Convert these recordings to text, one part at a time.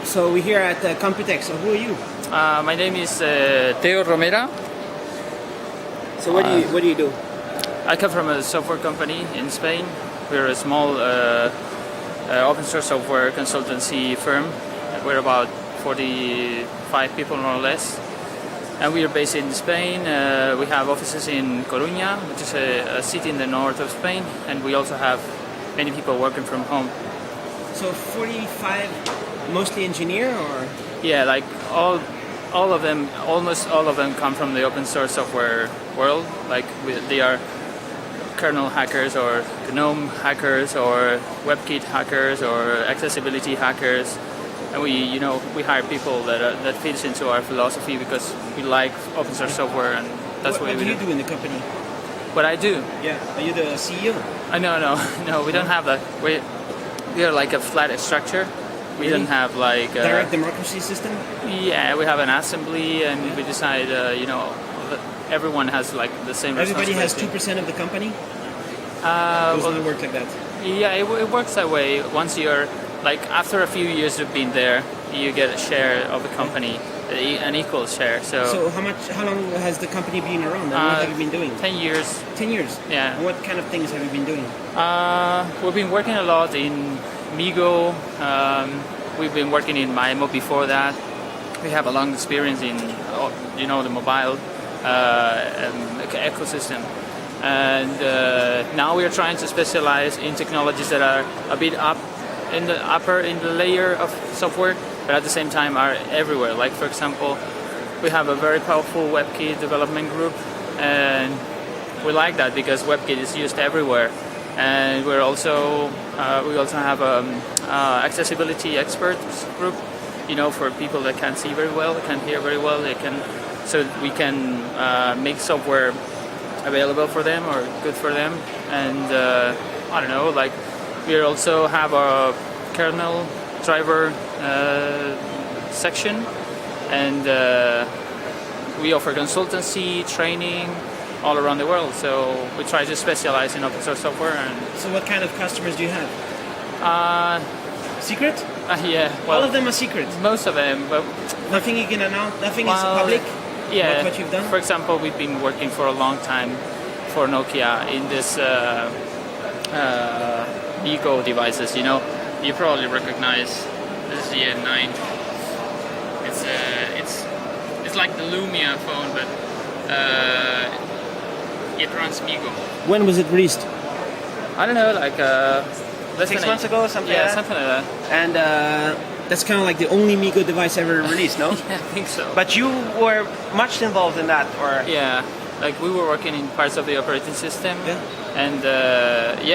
So we're here at Computex. So who are you? My name is Teo Romera. So what do you do? I come from a software company in Spain. We're a small open source software consultancy firm. We're about 45 people more or less. And we are based in Spain. We have offices in Coruña, which is a city in the north of Spain. And we also have many people working from home. So 45, mostly engineer or? Yeah, like all of them, almost all of them come from the open source software world. Like they are kernel hackers or GNOME hackers or WebKit hackers or accessibility hackers. And we hire people that fits into our philosophy because we like open source software, and that's what we do. What do you do in the company? What I do? Yeah, are you the CEO? No, we don't have that. We are like a flat structure. We don't have like direct democracy system. Yeah, we have an assembly, and we decide. Everyone has like the same. Everybody has 2% of the company. Does it work like that? Yeah, it works that way. Once you're like after a few years of being there, you get a share of the company, an equal share. So how long has the company been around? And what have you been doing? 10 years. 10 years. Yeah. And what kind of things have you been doing? We've been working a lot in Migo. We've been working in Maemo before that. We have a long experience in the mobile ecosystem. And now we are trying to specialize in technologies that are a bit up in the layer of software, but at the same time are everywhere. Like for example, we have a very powerful WebKit development group, and we like that because WebKit is used everywhere. And we also have accessibility experts group, for people that can't see very well, can't hear very well. So we can make software available for them or good for them. And we also have a kernel driver section, and we offer consultancy, training all around the world. So we try to specialize in open source software. And so what kind of customers do you have? Secret? Yeah. Well, all of them are secret? Most of them, but nothing you can announce? Nothing is public? Yeah. What you've done? For example, we've been working for a long time for Nokia in this Eco devices. You probably recognize this EN9. It's like the Lumia phone, but it runs Migo. When was it released? I don't know, like 6 months ago or something. Yeah, like that? something like that. And that's kind of like the only Migo device ever released, no? Yeah, I think so. But you were much involved in that, or? Yeah, like we were working in parts of the operating system. Yeah. And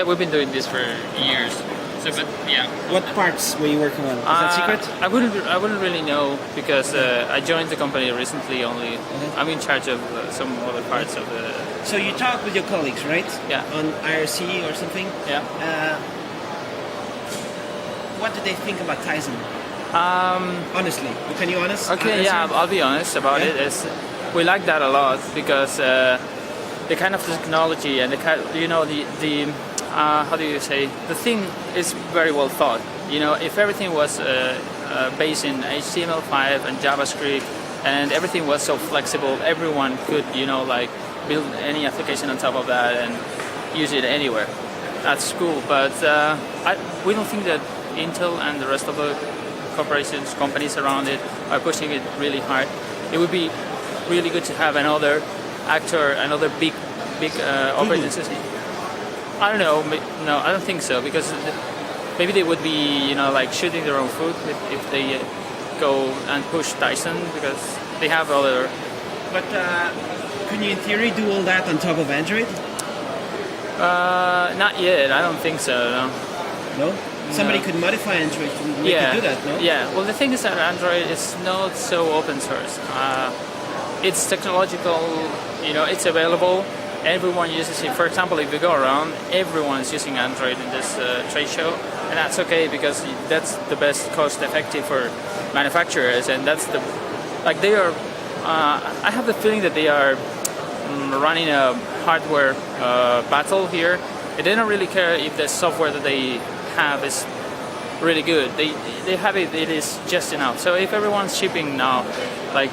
we've been doing this for years. So, but yeah. What parts were you working on? Is that secret? I wouldn't really know because I joined the company recently. Only I'm in charge of some other parts of the. So you talk with your colleagues, right? Yeah. On IRC or something. Yeah. What do they think about Tizen? Honestly, can you honest? Okay, yeah, I'll be honest about it. We like that a lot because the kind of technology and the how do you say, the thing is very well thought. If everything was based in HTML5 and JavaScript and everything was so flexible, everyone could build any application on top of that and use it anywhere. That's cool, but we don't think that Intel and the rest of the companies around it are pushing it really hard. It would be really good to have another actor, another big operating system. I don't know. No, I don't think so, because maybe they would be, shooting their own foot if they go and push Tizen, because they have other. But can you, in theory, do all that on top of Android? Not yet. I don't think so. No. No? Somebody could modify Android to make it do that, no? Yeah. Well, the thing is that Android is not so open source. It's technological. It's available. Everyone uses it. For example, if you go around, everyone is using Android in this trade show, and that's okay because that's the best cost-effective for manufacturers, and that's they are. I have the feeling that they are running a hardware battle here. They don't really care if the software that they have is really good. They have it. It is just enough. So if everyone's shipping now, like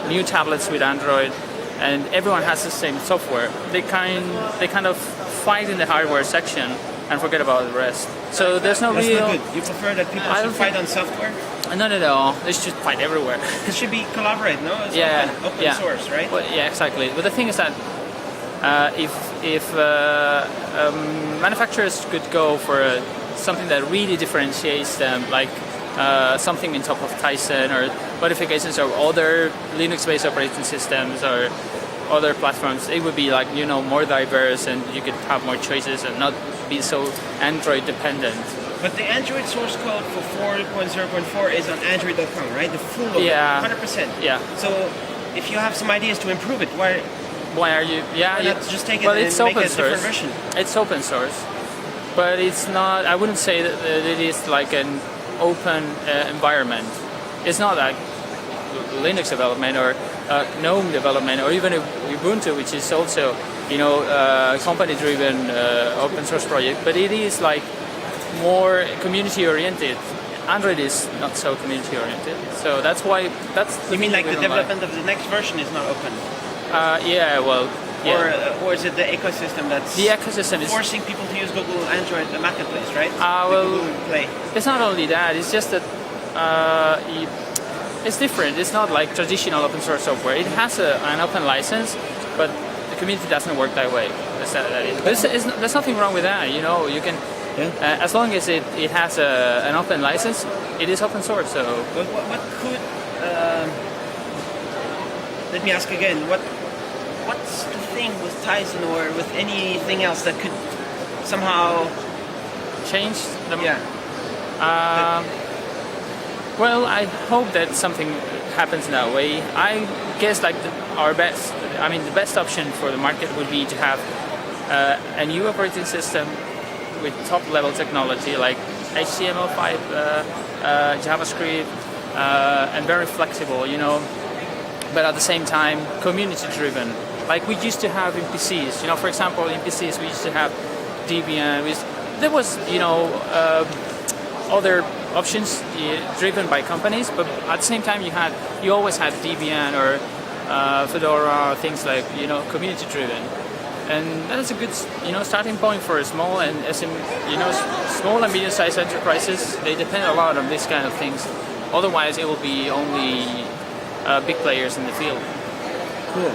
new tablets with Android, and everyone has the same software, they kind of fight in the hardware section and forget about the rest. So there's no That's real. not good. You prefer that people should fight on software? No. They should fight everywhere. It should be collaborate, no? It's open source, right? Well, yeah, exactly. But the thing is that if manufacturers could go for something that really differentiates them, like something on top of Tizen or modifications of other Linux-based operating systems or other platforms, it would be like, you know, more diverse, and you could have more choices and not be so Android dependent. But the Android source code for 4.0.4 is on Android.com, right? The full of it, 100%. Yeah. So if you have some ideas to improve it, why are you? Yeah, not just take it well, and it's make open a different source. version? It's open source, but it's not. I wouldn't say that it is like an open environment. It's not like Linux development or GNOME development or even Ubuntu, which is also, you know, company-driven open source project. But it is like more community-oriented. Android is not so community-oriented, so that's why You mean like the development of the next version is not open? Yeah, well. Yeah. Or is it the ecosystem that's the ecosystem is forcing people to use Google Android, the marketplace, right? Well, Google Play. It's not only that. It's just that it's different. It's not like traditional open source software. It has an open license, but the community doesn't work that way. There's nothing wrong with that. You know, you can as long as it has an open license, it is open source. So what could let me ask again, what's the thing with Tizen or with anything else that could somehow change them? Yeah. Well, I hope that something happens that way. I guess like the best option for the market would be to have a new operating system with top-level technology like HTML5, JavaScript, and very flexible, you know. But at the same time, community-driven, like we used to have in PCs. You know, for example, in PCs we used to have Debian. There was, you know, other options driven by companies, but at the same time you always had Debian or Fedora, things like, you know, community-driven, and that's a good, you know, starting point for small and small and medium-sized enterprises. They depend a lot on these kind of things. Otherwise, it will be only big players in the field. Cool.